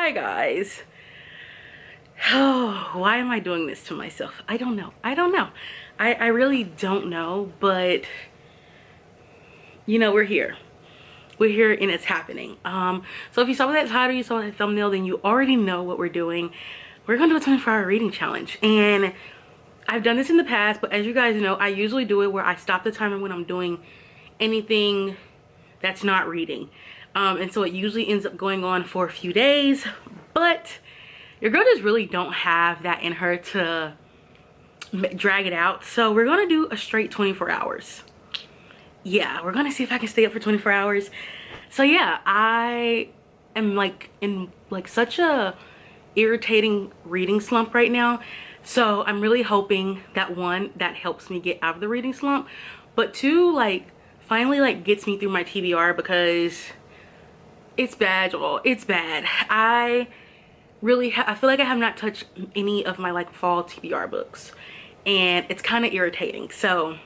Hi guys. Oh, why am I doing this to myself? I don't know. I really don't know, but you know, we're here and it's happening. So if you saw that title, you saw that thumbnail, then you already know what we're doing. We're gonna do a 24-hour reading challenge, and I've done this in the past, but as you guys know, I usually do it where I stop the timer when I'm doing anything that's not reading. And so it usually ends up going on for a few days, but your girl just really don't have that in her to drag it out. So we're gonna do a straight 24 hours. Yeah, we're gonna see if I can stay up for 24 hours. So yeah, I am like in like such a irritating reading slump right now. So I'm really hoping that one, that helps me get out of the reading slump, but two, like finally like gets me through my TBR, because it's bad, y'all. It's bad. I feel like I have not touched any of my like fall TBR books, and it's kind of irritating. So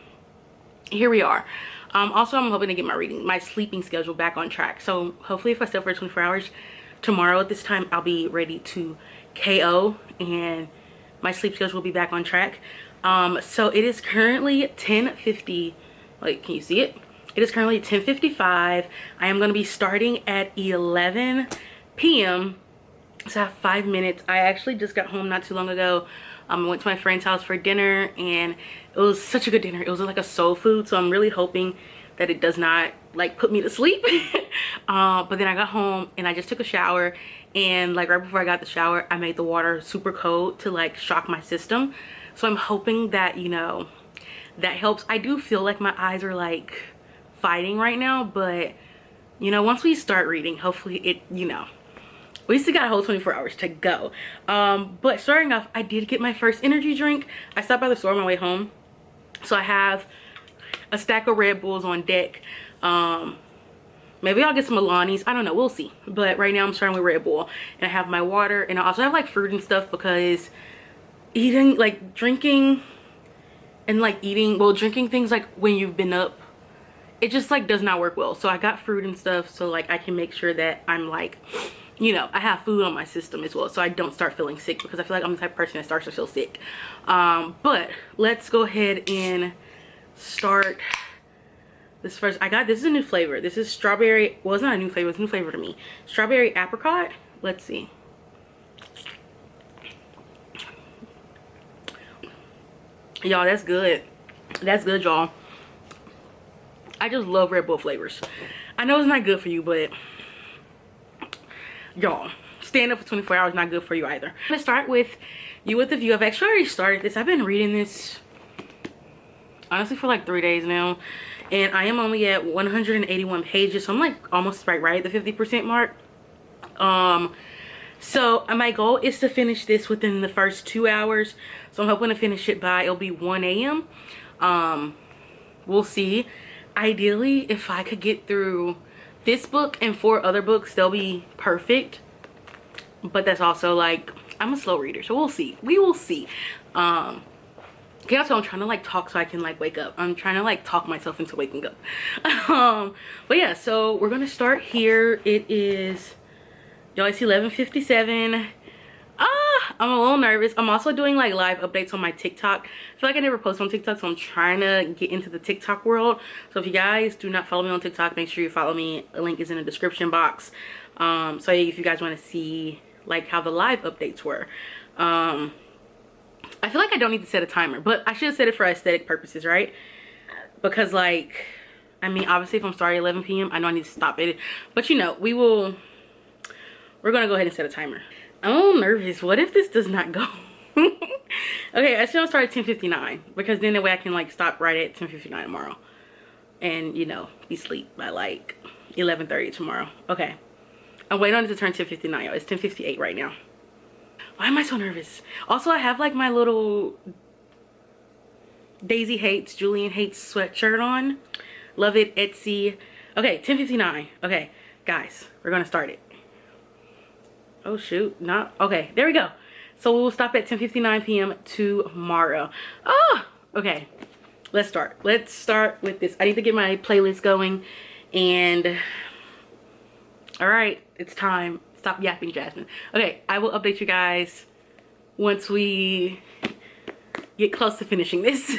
here we are. Also, I'm hoping to get my sleeping schedule back on track. So hopefully if I stay up for 24 hours tomorrow at this time, I'll be ready to KO and my sleep schedule will be back on track. So it is currently 10:50. Like, can you see it? It is currently 10:55. I am going to be starting at 11 p.m. So I have 5 minutes. I actually just got home not too long ago. I went to my friend's house for dinner, and it was such a good dinner. It was like a soul food, so I'm really hoping that it does not like put me to sleep. But then I got home and I just took a shower, and like right before I got the shower, I made the water super cold to like shock my system. So I'm hoping that, you know, that helps. I do feel like my eyes are like fighting right now, but you know, once we start reading, hopefully it, you know, we still got a whole 24 hours to go. But starting off, I did get my first energy drink. I stopped by the store on my way home, so I have a stack of Red Bulls on deck. Maybe I'll get some Alanis, I don't know, we'll see. But right now I'm starting with Red Bull, and I have my water, and I also have like fruit and stuff, because eating, like drinking and like eating, well, drinking things like when you've been up, it just like does not work well. So I got fruit and stuff, so like I can make sure that I'm like, you know, I have food on my system as well, so I don't start feeling sick, because I feel like I'm the type of person that starts to feel sick. But let's go ahead and start this first. This is a new flavor. This is strawberry. Well, it's not a new flavor, it's a new flavor to me. Strawberry apricot. Let's see. Y'all, that's good. That's good, y'all. I just love Red Bull flavors. I know it's not good for you, but y'all, staying up for 24 hours not good for you either. I'm gonna start with You with the View. I've actually already started this. I've been reading this honestly for like 3 days now, and I am only at 181 pages, so I'm like almost right at the 50% mark. So my goal is to finish this within the first 2 hours, so I'm hoping to finish it by, it'll be 1 a.m. We'll see. Ideally, if I could get through this book and 4 other books, they'll be perfect, but that's also like, I'm a slow reader, so we'll see. We will see. Also, I'm trying to like talk so I can like wake up. I'm trying to like talk myself into waking up. But yeah, so we're gonna start here. It is, y'all, it's 11:57. I'm a little nervous. I'm also doing like live updates on my TikTok. I feel like I never post on TikTok, so I'm trying to get into the TikTok world. So if you guys do not follow me on TikTok, make sure you follow me. The link is in the description box. So if you guys want to see like how the live updates were. I feel like I don't need to set a timer, but I should have set it for aesthetic purposes, right? Because like, I mean, obviously if I'm starting at 11 p.m, I know I need to stop it, but you know, we're gonna go ahead and set a timer. I'm a little nervous. What if this does not go? Okay, I should start at 10:59, because then that way I can like stop right at 10:59 tomorrow, and you know, be asleep by like 11:30 tomorrow. Okay, I'm waiting on it to turn 10:59, y'all. It's 10:58 right now. Why am I so nervous? Also, I have like my little Daisy Hates, Julian Hates sweatshirt on. Love it, Etsy. Okay, 10:59. Okay, guys, we're gonna start it. Oh shoot, not okay. There we go. So we will stop at 10:59 p.m. tomorrow. Okay, let's start. Let's start with this. I need to get my playlist going, and all right, it's time Stop yapping, Jasmine. Okay, I will update you guys once we get close to finishing this.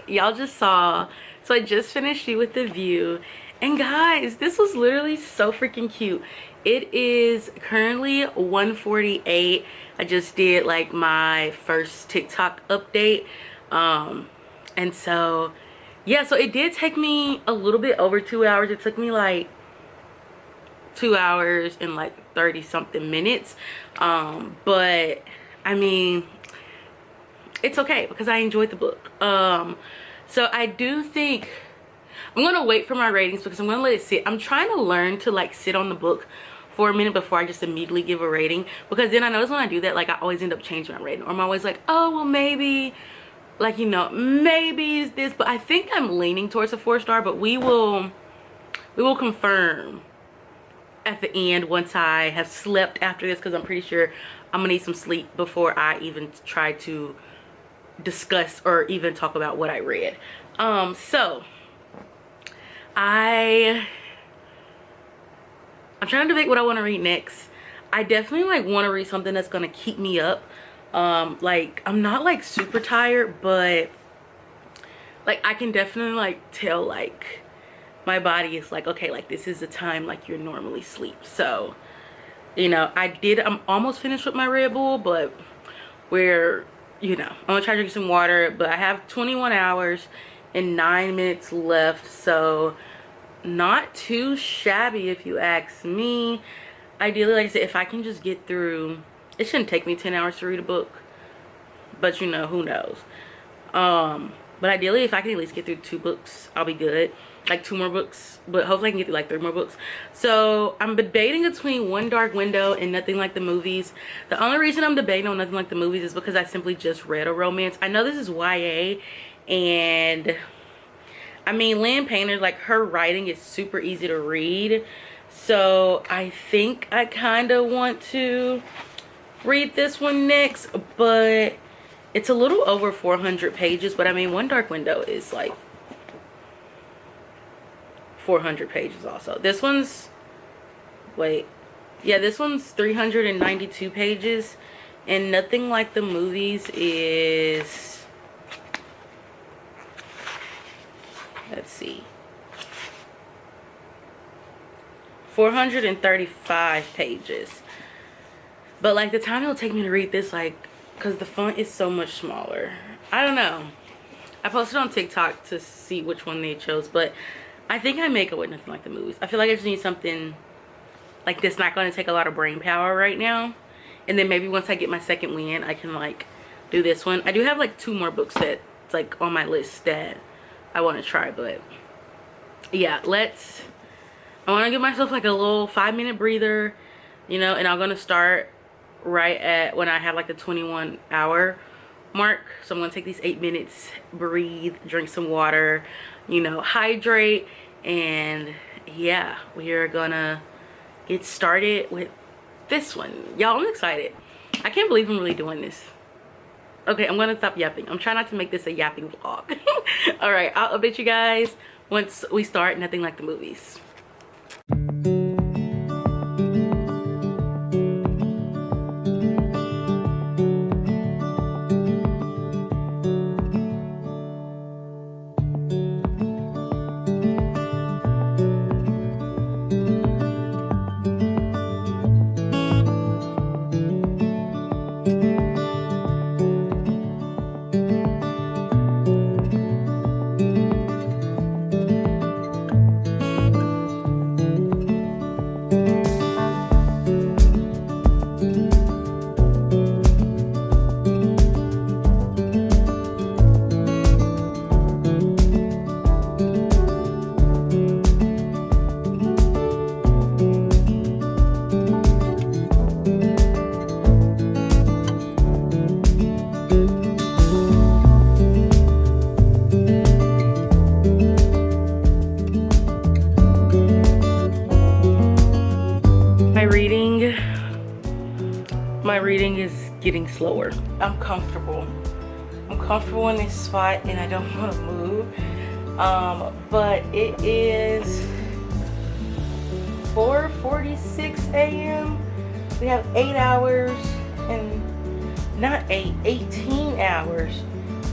Y'all just saw, so I just finished it with the view, and guys, this was literally so freaking cute. It is currently 1:48. I just did like my first TikTok update, and so yeah, so it did take me a little bit over 2 hours. It took me like 2 hours and like 30 something minutes, but I mean, it's okay because I enjoyed the book. So I do think I'm gonna wait for my ratings because I'm gonna let it sit. I'm trying to learn to like sit on the book for a minute before I just immediately give a rating, because then I notice when I do that, like I always end up changing my rating, or I'm always like, oh well, maybe, like, you know, maybe it's this, but I think I'm leaning towards a 4-star, but we will confirm at the end once I have slept after this, because I'm pretty sure I'm gonna need some sleep before I even try to discuss or even talk about what I read. So I'm trying to debate what I want to read next. I definitely like want to read something that's gonna keep me up. Like I'm not like super tired, but like I can definitely like tell like my body is like, okay, like this is the time like you're normally sleep. So, you know, I'm almost finished with my Red Bull, but we're, you know, I'm gonna try to drink some water, but I have 21 hours and 9 minutes left, so not too shabby if you ask me. Ideally, like I said, if I can just get through, it shouldn't take me 10 hours to read a book, but you know, who knows. But ideally, if I can at least get through 2 books, I'll be good. Like 2 more books, but hopefully I can get through like 3 more books. So I'm debating between One Dark Window and Nothing Like the Movies. The only reason I'm debating on Nothing Like the Movies is because I simply just read a romance. I know this is YA, and I mean, Lynn Painter, like her writing is super easy to read, so I think I kind of want to read this one next, but it's a little over 400 pages. But I mean, One Dark Window is like 400 pages also. This one's, wait, yeah, this one's 392 pages, and Nothing Like the Movies is, let's see, 435 pages. But like the time it'll take me to read this, like, because the font is so much smaller. I don't know. I posted on TikTok to see which one they chose, but I think I may go with Nothing Like the Movies. I feel like I just need something like this, not going to take a lot of brain power right now. And then maybe once I get my second win, I can like do this one. I do have like 2 more books that's like on my list that I want to try, but yeah, I want to give myself like a little 5-minute breather, you know, and I'm going to start right at when I have like the 21 hour mark. So I'm gonna take these 8 minutes, breathe, drink some water, you know, hydrate, and yeah, we are gonna get started with this one. Y'all, I'm excited. I can't believe I'm really doing this. Okay, I'm gonna stop yapping. I'm trying not to make this a yapping vlog. All right, I'll update you guys once we start Nothing Like the Movies. My reading is getting slower. I'm comfortable in this spot and I don't want to move, but it is 4:46 a.m. we have 8 hours and not 18 hours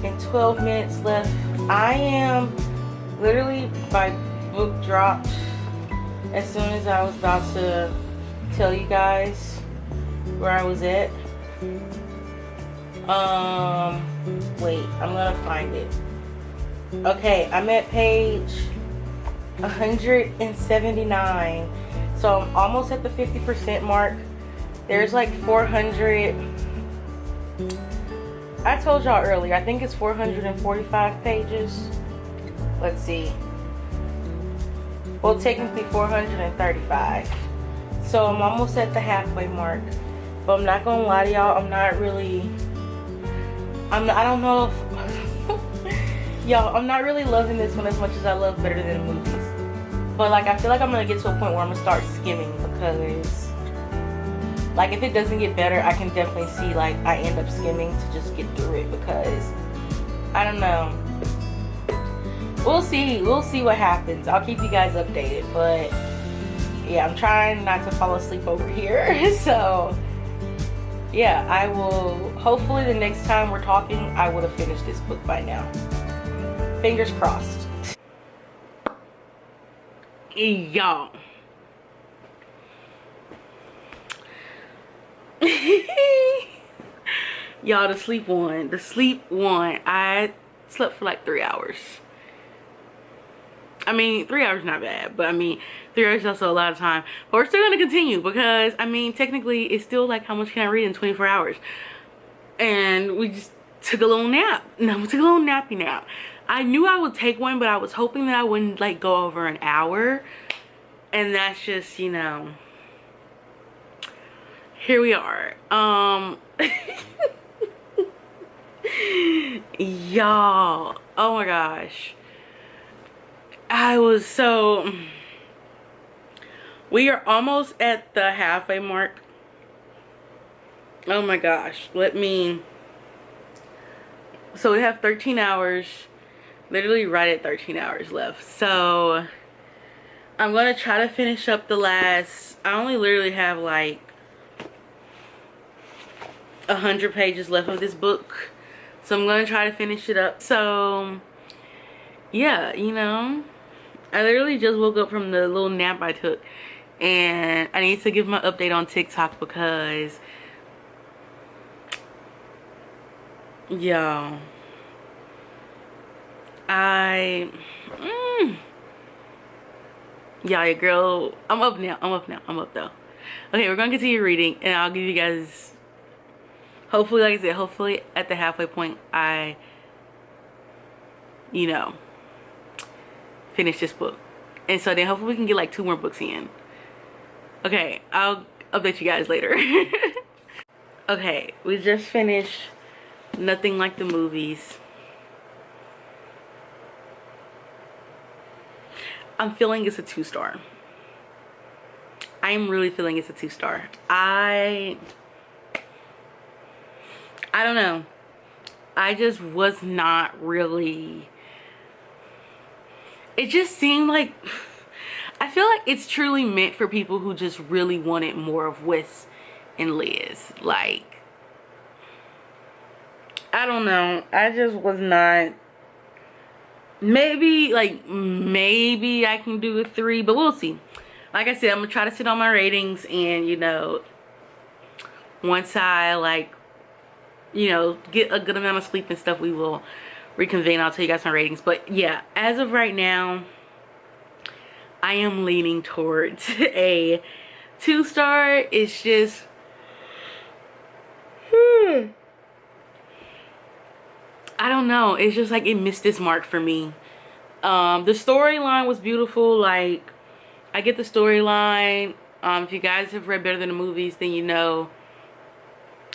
and 12 minutes left. I am literally, my book dropped as soon as I was about to tell you guys where I was at. Wait, I'm gonna find it. Okay, I'm at page 179, so I'm almost at the 50% mark. There's like 400, I told y'all earlier, I think it's 445 pages. Let's see, well, technically 435. So I'm almost at the halfway mark. But I'm not gonna lie to y'all, I don't know if y'all, I'm not really loving this one as much as I love Better Than the Movies. But like, I feel like I'm gonna get to a point where I'm gonna start skimming, because like, if it doesn't get better, I can definitely see like I end up skimming to just get through it, because I don't know. We'll see what happens. I'll keep you guys updated, but yeah, I'm trying not to fall asleep over here. So yeah, I will, hopefully the next time we're talking, I would have finished this book by now. Fingers crossed. Y'all. Y'all, the sleep one. I slept for like 3 hours. I mean, 3 hours not bad, but I mean, 3 hours is also a lot of time. But we're still gonna continue, because I mean, technically it's still like, how much can I read in 24 hours? And we just took a little nap. No, we took a little nappy nap. I knew I would take one, but I was hoping that I wouldn't like go over an hour. And that's just, you know, here we are. Y'all, oh my gosh. We are almost at the halfway mark. Oh my gosh, so we have 13 hours, literally right at 13 hours left. So I'm gonna try to finish up the last, I only literally have like 100 pages left of this book. So I'm gonna try to finish it up. So yeah, you know, I literally just woke up from the little nap I took, and I need to give my update on TikTok, because y'all, yeah, your girl, I'm up though. Okay, we're gonna continue reading, and I'll give you guys, hopefully, like I said, hopefully at the halfway point I, you know, finish this book. And so then hopefully we can get like 2 more books in. Okay, I'll update you guys later. Okay, we just finished nothing like the movies. I'm feeling it's a 2-star. I am really feeling it's a 2-star. I don't know. I just was not really, it just seemed like, I feel like it's truly meant for people who just really wanted more of Wes and Liz. Like, I don't know. I just was not. Maybe I can do a 3, but we'll see. Like I said, I'm gonna try to sit on my ratings, and you know, once I like, you know, get a good amount of sleep and stuff, we will reconvene. I'll tell you guys my ratings. But yeah, as of right now, I am leaning towards a 2-star. It's just I don't know. It's just like it missed its mark for me. The storyline was beautiful. Like, I get the storyline. If you guys have read Better Than the Movies, then you know,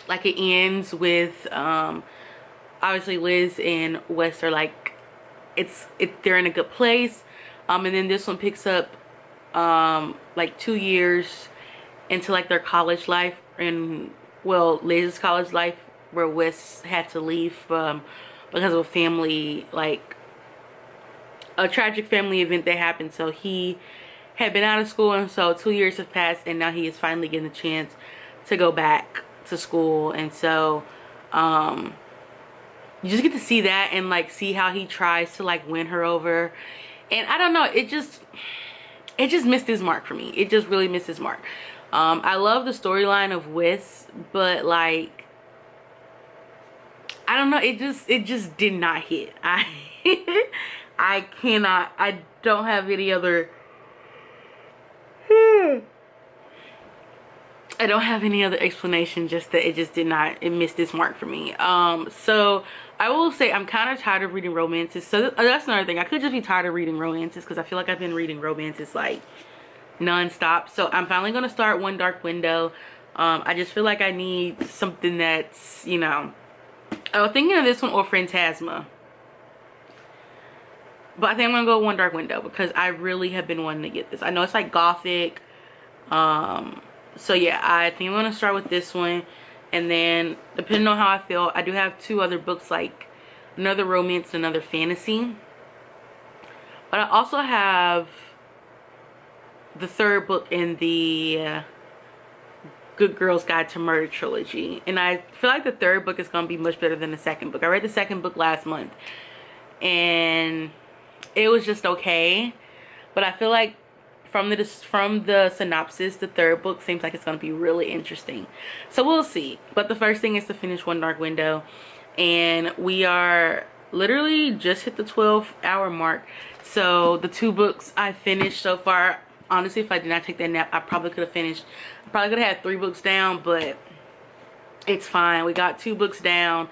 like, it ends with obviously Liz and Wes are like, they're in a good place. And then this one picks up like 2 years into like their college life, and well, Liz's college life, where Wes had to leave because of a family, like a tragic family event that happened. So he had been out of school, and so 2 years have passed, and now he is finally getting a chance to go back to school. And so you just get to see that, and like see how he tries to like win her over. And I don't know, it just missed his mark for me. It just really missed his mark. I love the storyline of Wes, but like, I don't know, it just did not hit. I don't have any other I don't have any other explanation, just that it missed its mark for me. So I will say I'm kind of tired of reading romances. So that's another thing. I could just be tired of reading romances, because I feel like I've been reading romances like non-stop. So I'm finally going to start One Dark Window. I just feel like I need something that's, you know, I was thinking of this one or Phantasma, but I think I'm gonna go One Dark Window, because I really have been wanting to get this. I know it's like gothic, so yeah, I think I'm gonna start with this one, and then depending on how I feel, I do have 2 other books, like another romance, another fantasy. But I also have the 3rd book in the Good Girl's Guide to Murder trilogy, and I feel like the 3rd book is gonna be much better than the 2nd book. I read the 2nd book last month, and it was just okay, but I feel like from the synopsis, the 3rd book seems like it's gonna be really interesting. So we'll see. But the first thing is to finish One Dark Window, and we are literally just hit the 12-hour mark. So the 2 books I finished so far, honestly, if I did not take that nap, I probably could have finished. I probably could have had 3 books down, but it's fine. We got 2 books down.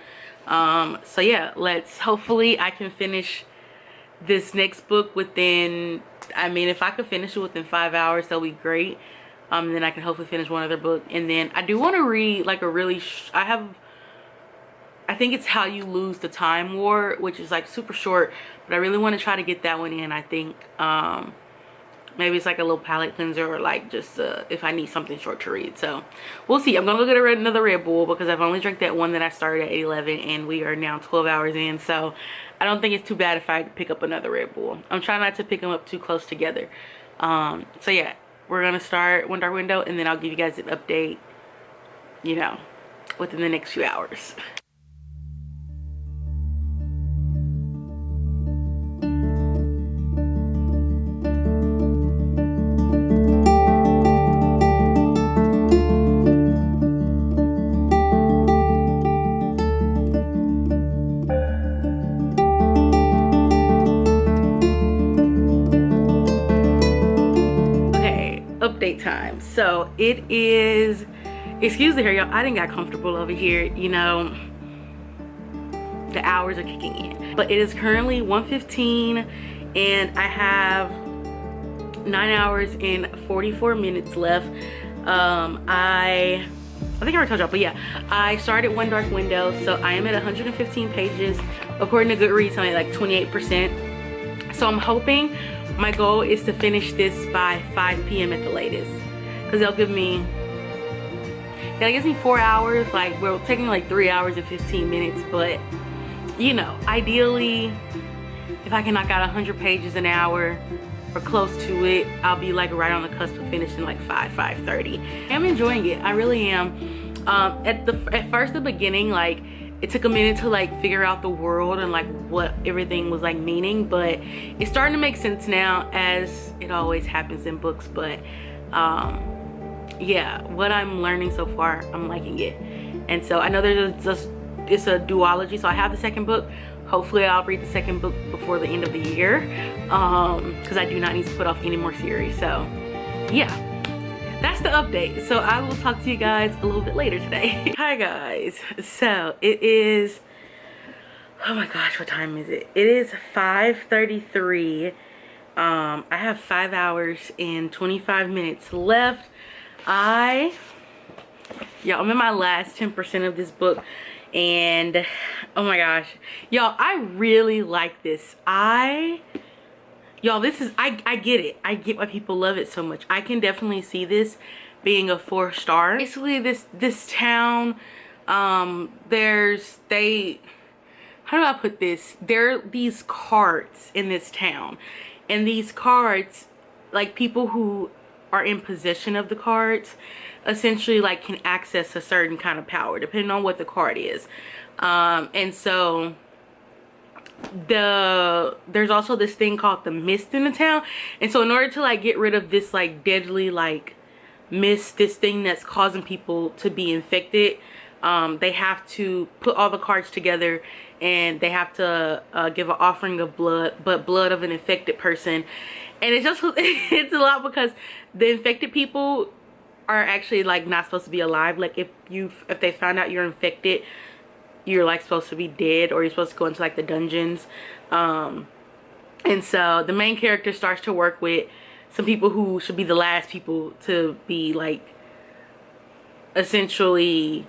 So yeah, hopefully I can finish this next book within, I mean, if I could finish it within 5 hours, that'll be great. Then I can hopefully finish one other book. And then I do want to read like a really I think it's How You Lose the Time War, which is like super short, but I really want to try to get that one in. I think maybe it's like a little palate cleanser, or like just if I need something short to read. So we'll see. I'm gonna go get another Red Bull, because I've only drank that one that I started at 11, and we are now 12 hours in. So I don't think it's too bad if I pick up another Red Bull. I'm trying not to pick them up too close together. So yeah, we're gonna start One Dark Window, and then I'll give you guys an update, you know, within the next few hours. Update time. So it is, excuse the hair, y'all, I didn't got comfortable over here, you know, the hours are kicking in. But it is currently 1:15, and I have 9 hours and 44 minutes left. I I think I already told y'all, but yeah, I started One Dark Window, so I am at 115 pages. According to Goodreads, I'm at like 28%. So I'm hoping, my goal is to finish this by 5 p.m. at the latest, because they'll give me, yeah, that gives me 4 hours. Like, we're taking like 3 hours and 15 minutes, but you know, ideally, if I can knock out 100 pages an hour or close to it, I'll be like right on the cusp of finishing like 5:30. I'm enjoying it, I really am. At first, the beginning, like, it took a minute to like figure out the world and like what everything was like meaning, but it's starting to make sense now, as it always happens in books. But yeah, what I'm learning so far, I'm liking it. And so I know there's just, it's a duology, so I have the second book. Hopefully I'll read the second book before the end of the year, because I do not need to put off any more series. So yeah, that's the update. So I will talk to you guys a little bit later today. Hi guys, so it is, oh my gosh, what time is it? It is 5:33. I have 5 hours and 25 minutes left. I'm in my last 10% of this book, and oh my gosh, y'all, I really like this. Y'all, this is, I get it. I get why people love it so much. I can definitely see this being a 4-star. Basically, this town, how do I put this? There are these cards in this town, and these cards, like, people who are in possession of the cards essentially like can access a certain kind of power depending on what the card is. And so there's also this thing called the mist in the town, and so in order to like get rid of this like deadly like mist, this thing that's causing people to be infected, they have to put all the cards together, and they have to give an offering of blood, but blood of an infected person. And it's just, it's a lot, because the infected people are actually like not supposed to be alive. Like, if they found out you're infected, you're like supposed to be dead, or you're supposed to go into like the dungeons. And so the main character starts to work with some people who should be the last people to be like, essentially,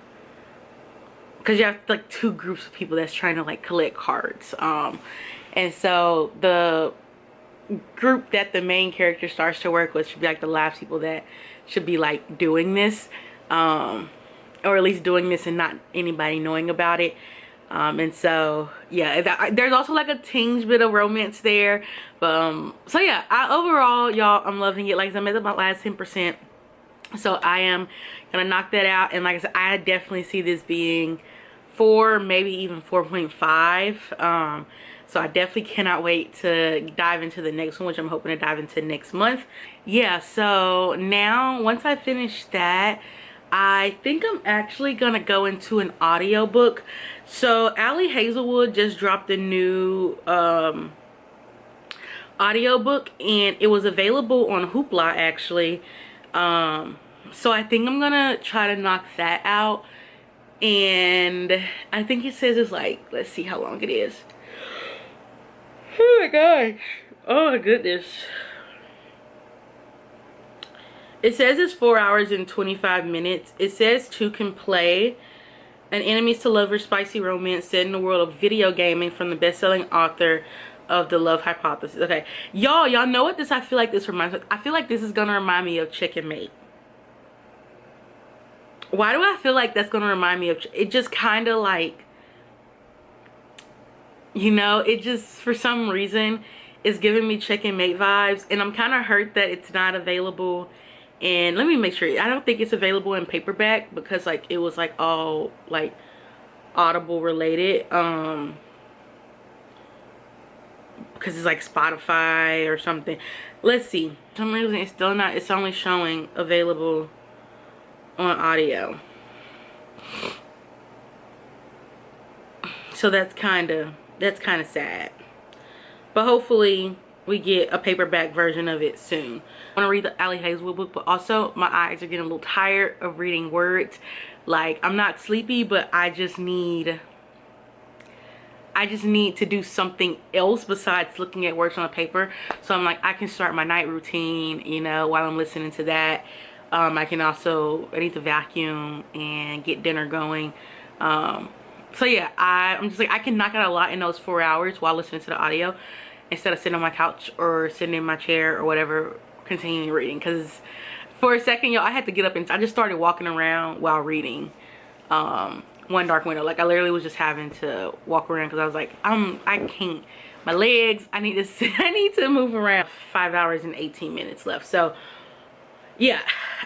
because you have like 2 groups of people that's trying to like collect cards. And so the group that the main character starts to work with should be like the last people that should be like doing this, or at least doing this and not anybody knowing about it. And so yeah, there's also like a tinge bit of romance there, but so yeah, overall, y'all, I'm loving it. Like I said, I'm at about last 10%, so I am gonna knock that out. And like I said, I definitely see this being 4, maybe even 4.5. So I definitely cannot wait to dive into the next one, which I'm hoping to dive into next month. Yeah, so now once I finish that, I think I'm actually gonna go into an audiobook. So Allie Hazelwood just dropped a new audiobook, and it was available on Hoopla actually. So I think I'm gonna try to knock that out. And I think it says it's like, let's see how long it is. Oh my gosh, oh my goodness. It says it's 4 hours and 25 minutes. It says 2 can play. An enemies to lovers spicy romance set in the world of video gaming from the best-selling author of The Love Hypothesis. Okay, y'all know what this, I feel like this reminds me of? I feel like this is gonna remind me of Chicken Mate. Why do I feel like that's gonna remind me of it? Just kind of like, you know, it just, for some reason, is giving me Chicken Mate vibes. And I'm kind of hurt that it's not available. And let me make sure, I don't think it's available in paperback, because like it was like all like Audible related, because it's like Spotify or something. Let's see, for some reason it's still not, it's only showing available on audio. So that's kind of sad, but hopefully we get a paperback version of it soon. I want to read the Allie Hazelwood book, but also my eyes are getting a little tired of reading words. Like, I'm not sleepy, but I just need to do something else besides looking at words on a paper. So I'm like, I can start my night routine, you know, while I'm listening to that. I need to vacuum and get dinner going. So yeah, I'm just like, I can knock out a lot in those 4 hours while listening to the audio instead of sitting on my couch or sitting in my chair or whatever, continuing reading. Because for a second, y'all, I had to get up and I just started walking around while reading One Dark Window. Like, I literally was just having to walk around because I was like, I can't, my legs, I need to sit, I need to move around. 5 hours and 18 minutes left. So yeah,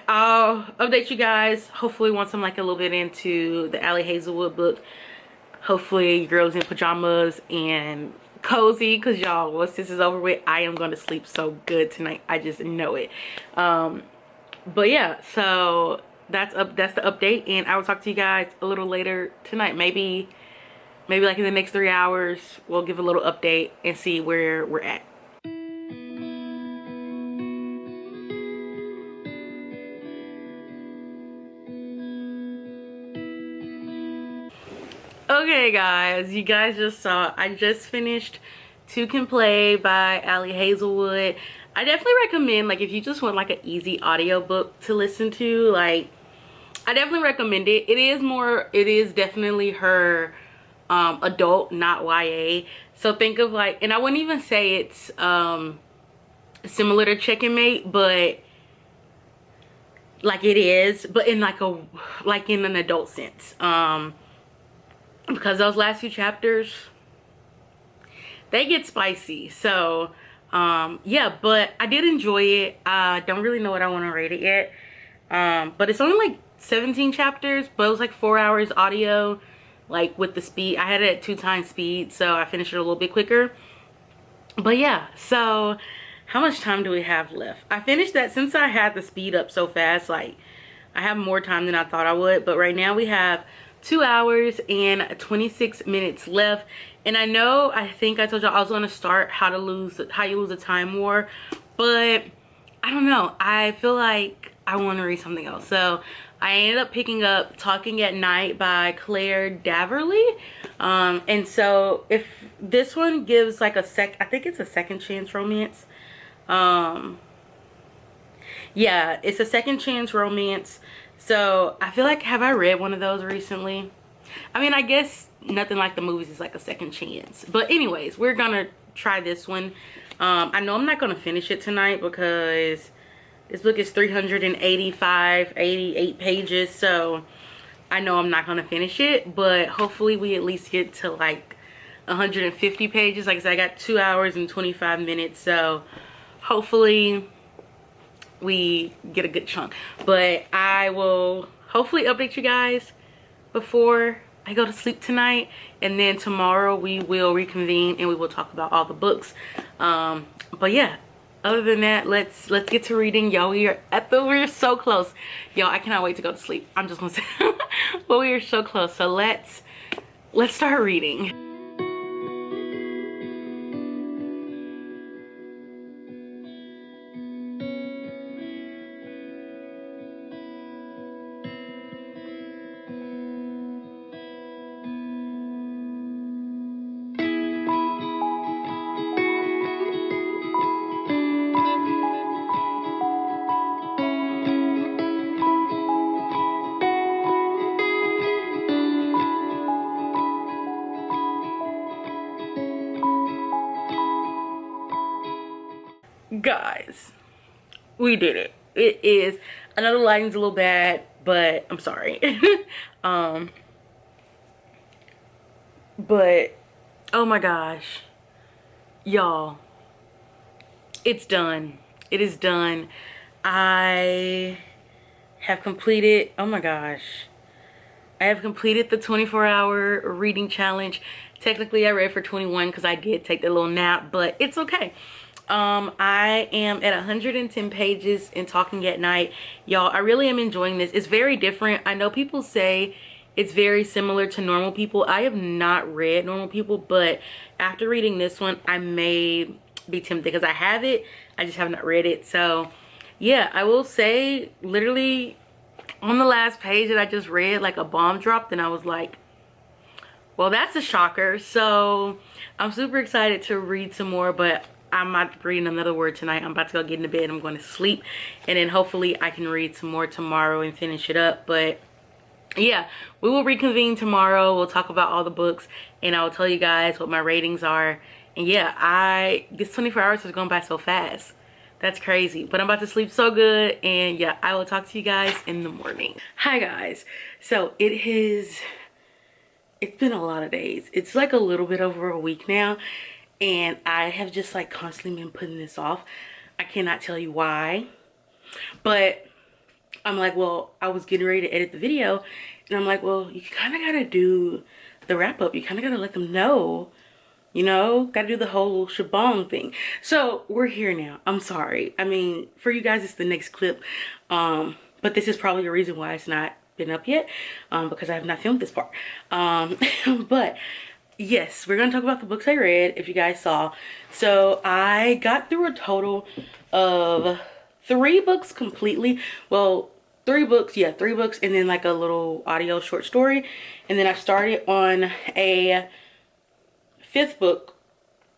I'll update you guys hopefully once I'm like a little bit into the Ali Hazelwood book. Hopefully your girl's in pajamas and cozy, because y'all, once this is over with, I am going to sleep so good tonight. I just know it. But yeah, so that's the update, and I will talk to you guys a little later tonight. Maybe like in the next 3 hours, we'll give a little update and see where we're at. Okay guys, you guys just saw, I just finished Two Can Play by Ali Hazelwood. I definitely recommend, like, if you just want like an easy audiobook to listen to, like, I definitely recommend it. It is definitely her adult, not YA. So think of like, and I wouldn't even say it's similar to Check and Mate, but like it is, but in like in an adult sense. Because those last few chapters, they get spicy. So yeah, but I did enjoy it. I don't really know what I want to rate it yet, but it's only like 17 chapters, but it was like 4 hours audio, like with the speed. I had it at 2 times speed, so I finished it a little bit quicker. But yeah, so how much time do we have left? I finished that, since I had the speed up so fast, like I have more time than I thought I would. But right now we have 2 hours and 26 minutes left. And I think I told y'all I was going to start how you lose a time war, but I don't know, I feel like I want to read something else. So I ended up picking up Talking at Night by Claire Daverly. And so if this one gives like I think it's a second chance romance. Yeah, it's a second chance romance. So I feel like, have I read one of those recently? I mean, I guess nothing like the movies is like a second chance. But anyways, we're gonna try this one. I know I'm not gonna finish it tonight because this book is 88 pages. So I know I'm not gonna finish it, but hopefully we at least get to like 150 pages. Like I said, I got 2 hours and 25 minutes. So hopefully we get a good chunk. But I will hopefully update you guys before I go to sleep tonight, and then tomorrow we will reconvene and we will talk about all the books. But yeah, other than that, let's get to reading, y'all. We're so close, y'all. I cannot wait to go to sleep. I'm just gonna say but we are so close. So let's start reading. Guys, we did it. It is, I know the lighting's a little bad, but I'm sorry. But oh my gosh, y'all, it's done. It is done. I have completed, oh my gosh, I have completed the 24-hour reading challenge. Technically I read for 21 because I did take that little nap, but it's okay. I am at 110 pages in Talking at Night. Y'all, I really am enjoying this. It's very different. I know people say it's very similar to Normal People. I have not read Normal People, but after reading this one, I may be tempted because I have it. I just have not read it. So yeah, I will say literally on the last page that I just read, like a bomb dropped, and I was like, well, that's a shocker. So I'm super excited to read some more, but I'm not reading another word tonight. I'm about to go get into bed. I'm going to sleep, and then hopefully I can read some more tomorrow and finish it up. But yeah, we will reconvene tomorrow. We'll talk about all the books, and I'll tell you guys what my ratings are. And yeah, this 24 hours is going by so fast. That's crazy. But I'm about to sleep so good, and yeah, I will talk to you guys in the morning. Hi guys. So it's been a lot of days. It's like a little bit over a week now, and I have just like constantly been putting this off. I cannot tell you why, but I'm like, well, I was getting ready to edit the video, and I'm like, well, you kind of gotta do the wrap up. You kind of gotta let them know, you know, gotta do the whole shebang thing. So we're here now. I'm sorry. I mean, for you guys, it's the next clip, but this is probably the reason why it's not been up yet, because I have not filmed this part. But yes, we're gonna talk about the books I read, if you guys saw. So I got through a total of 3 books completely. Well, 3 books, yeah, 3 books, and then like a little audio short story. And then I started on a 5th book,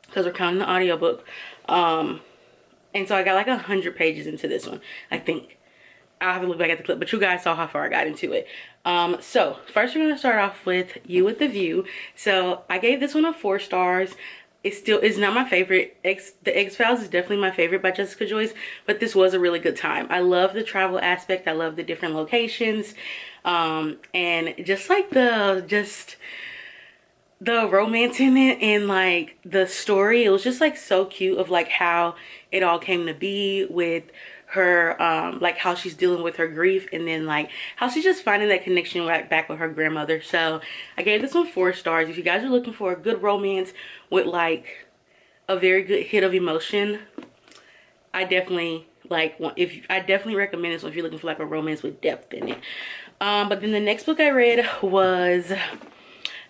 because we're counting the audio book. And so I got like 100 pages into this one, I think. I'll have to look back at the clip, but you guys saw how far I got into it. So first we're gonna start off with You with the View. So I gave this one a 4 stars. It's not my favorite. The X-Files is definitely my favorite by Jessica Joyce, but this was a really good time. I love the travel aspect. I love the different locations. And just like the romance in it, and like the story, it was just like so cute of like how it all came to be with her, like how she's dealing with her grief, and then like how she's just finding that connection right back with her grandmother. So I gave this one 4 stars. If you guys are looking for a good romance with like a very good hit of emotion, I definitely recommend this one if you're looking for like a romance with depth in it. But then the next book I read was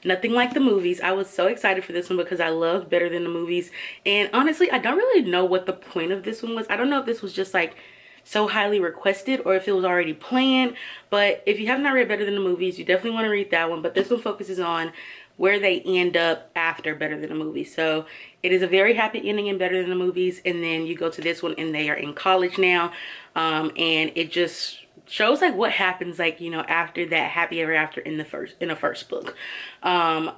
Nothing Like the Movies. I was so excited for this one because I loved Better Than the Movies, and honestly I don't really know what the point of this one was. I don't know if this was just like so highly requested or if it was already planned, but if you have not read Better Than the Movies, you definitely want to read that one. But this one focuses on where they end up after Better Than the Movies. So it is a very happy ending in Better Than the Movies, and then you go to this one and they are in college now, and it just shows like what happens, like, you know, after that happy ever after in the first book. That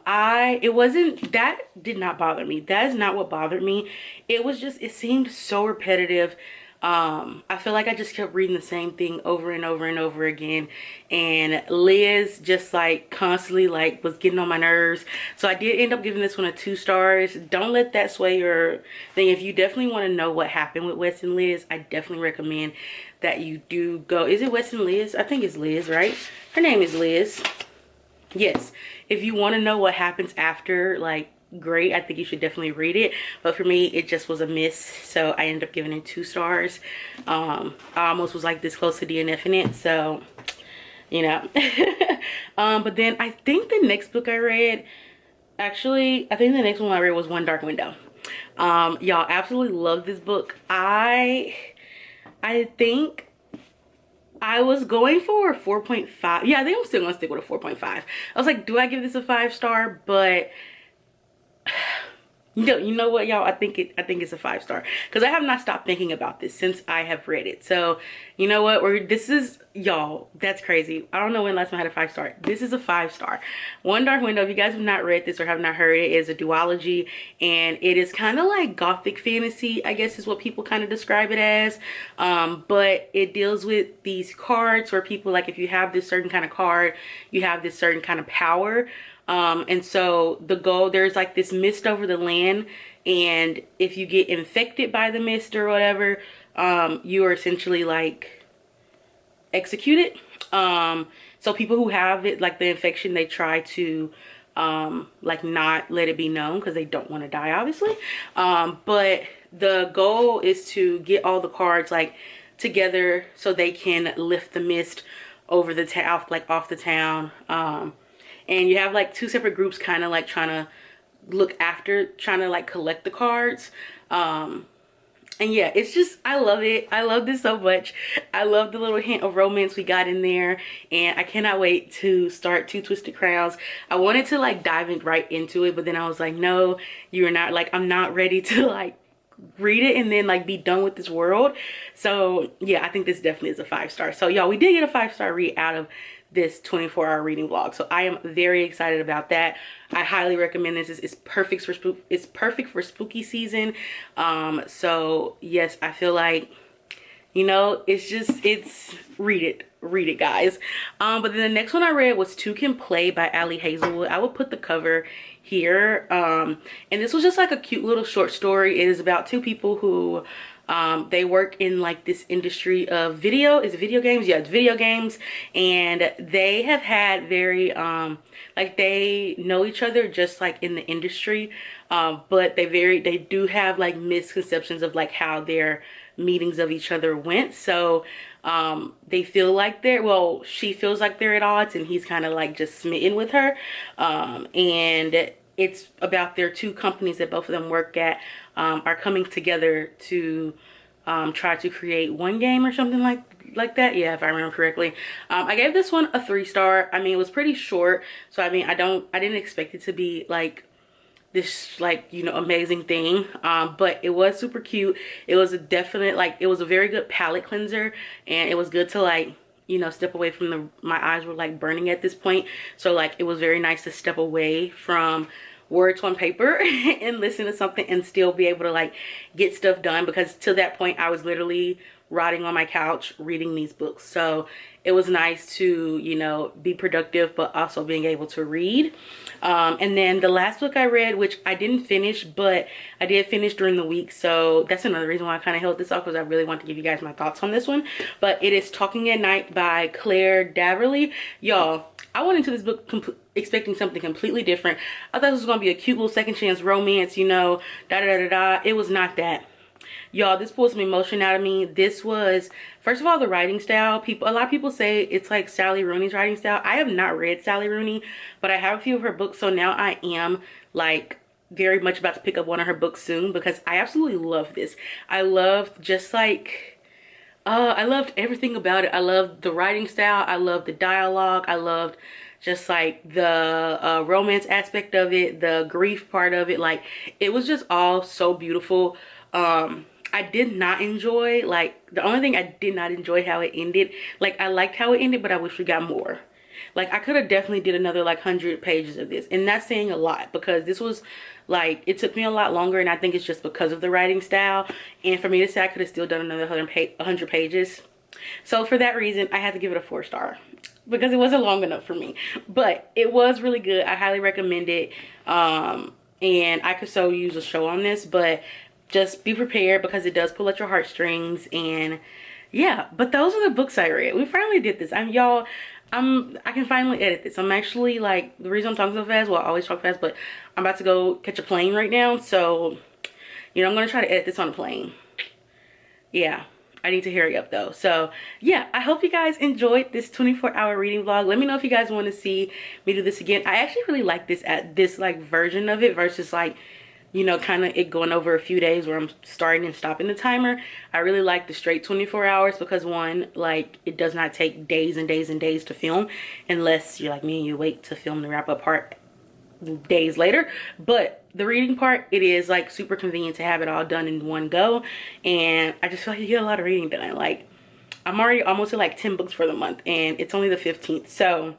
did not bother me. That is not what bothered me. It was just, it seemed so repetitive. I feel like I just kept reading the same thing over and over and over again, and Liz just like constantly like was getting on my nerves. So I did end up giving this one a 2 stars. Don't let that sway your thing. If you definitely want to know what happened with Wes and Liz, I definitely recommend that you do go. Is it Wes and Liz? I think it's Liz, right? Her name is Liz. Yes. If you want to know what happens after, like, great, I think you should definitely read it. But for me, it just was a miss, so I ended up giving it 2 stars. I almost was like this close to DNFing it, so you know. But then I think the next book I read, actually I think the next one I read was One Dark Window. Y'all, absolutely love this book. I think I was going for a 4.5. Yeah, I think I'm still gonna stick with a 4.5. I was like, do I give this a 5 star? But you know what, y'all, I think it's a 5 star, because I have not stopped thinking about this since I have read it. So you know what, this is, y'all, that's crazy. I don't know when last time I had a 5 star. This is a 5 star. One Dark Window, if you guys have not read this or have not heard it, is a duology, and it is kind of like gothic fantasy, I guess is what people kind of describe it as. But it deals with these cards where people, like, if you have this certain kind of card, you have this certain kind of power. And so the goal, there's like this mist over the land, and if you get infected by the mist or whatever, you are essentially like executed. So people who have it, like the infection, they try to like not let it be known because they don't want to die, obviously. But the goal is to get all the cards like together so they can lift the mist over the town, like off the town. And you have like 2 separate groups kind of like trying to like collect the cards. And yeah, it's just, I love it. I love this so much. I love the little hint of romance we got in there, and I cannot wait to start Two Twisted Crowns. I wanted to like dive right into it, but then I was like, no, you're not, like, I'm not ready to like read it and then like be done with this world. So yeah, I think this definitely is a 5-star. So y'all, we did get a 5-star read out of this 24-hour reading vlog, so I am very excited about that. I highly recommend this. It's perfect for spooky season. So yes, I feel like, you know, it's read it guys. But then the next one I read was Two Can Play by Ali Hazelwood. I will put the cover here. And this was just like a cute little short story. It is about two people who they work in like this industry of video games. Yeah, it's video games, and they have had very like they know each other just like in the industry, but they do have like misconceptions of like how their meetings of each other went. So they feel like she feels like they're at odds, and he's kind of like just smitten with her, and it's about their two companies that both of them work at are coming together to try to create one game or something like that. Yeah, if I remember correctly. I gave this one a 3-star. I mean, it was pretty short, so I mean, I didn't expect it to be like this, like, you know, amazing thing, but it was super cute. It was a definite, like, it was a very good palette cleanser, and it was good to, like, you know, step away from my eyes were like burning at this point, so like it was very nice to step away from words on paper and listen to something and still be able to like get stuff done, because to that point I was literally rotting on my couch reading these books. So it was nice to, you know, be productive but also being able to read. And then the last book I read, which I didn't finish, but I did finish during the week, so that's another reason why I kind of held this off, because I really want to give you guys my thoughts on this one. But it is Talking at Night by Claire Daverly. Y'all, I went into this book expecting something completely different. I thought this was gonna be a cute little second chance romance, you know, It was not that. Y'all, this pulled some emotion out of me. This was, first of all, the writing style. A lot of people say it's like Sally Rooney's writing style. I have not read Sally Rooney, but I have a few of her books, so now I am like very much about to pick up one of her books soon, because I absolutely love this. I loved just like I loved everything about it. I loved the writing style. I loved the dialogue. I loved just like the romance aspect of it, the grief part of it. Like, it was just all so beautiful. I did not enjoy, like, the only thing I did not enjoy how it ended. Like, I liked how it ended, but I wish we got more. Like, I could have definitely did another like 100 pages of this, and that's saying a lot, because this was like, it took me a lot longer, and I think it's just because of the writing style. And for me to say I could have still done another 100 pages, so for that reason I had to give it a 4-star, because it wasn't long enough for me. But it was really good. I highly recommend it. And I could so use a show on this, but just be prepared, because it does pull at your heartstrings. And yeah, but those are the books I read. We finally did this. Y'all, I can finally edit this. I'm actually like, the reason I'm talking so fast, well, I always talk fast, but I'm about to go catch a plane right now, so you know, I'm gonna try to edit this on a plane. Yeah, I need to hurry up though. So yeah, I hope you guys enjoyed this 24-hour reading vlog. Let me know if you guys want to see me do this again. I actually really like this like version of it versus like, you know, kind of it going over a few days where I'm starting and stopping the timer. I really like the straight 24 hours, because one, like, it does not take days and days and days to film, unless you're like me and you wait to film the wrap up part days later. But the reading part, it is like super convenient to have it all done in one go, and I just feel like you get a lot of reading done. Like, I'm already almost at like 10 books for the month, and it's only the 15th, so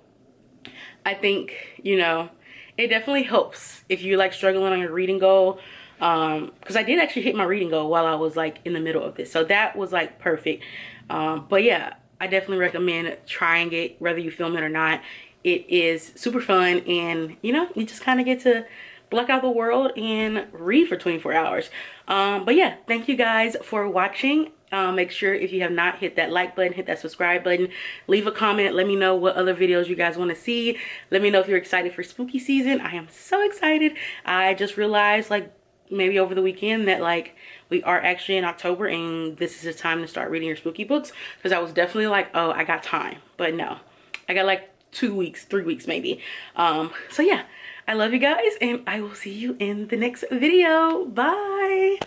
I think, you know, it definitely helps if you're like struggling on your reading goal, because I did actually hit my reading goal while I was like in the middle of this, so that was like perfect. But yeah, I definitely recommend trying it, whether you film it or not. It is super fun, and you know, you just kind of get to block out the world and read for 24 hours. But yeah, thank you guys for watching. Make sure, if you have not, hit that like button, hit that subscribe button, leave a comment, let me know what other videos you guys want to see. Let me know if you're excited for spooky season. I am so excited. I just realized, like, maybe over the weekend that like we are actually in October, and this is the time to start reading your spooky books, because I was definitely like, oh, I got time, but no, I got like 2 weeks, 3 weeks maybe. So yeah, I love you guys, and I will see you in the next video. Bye.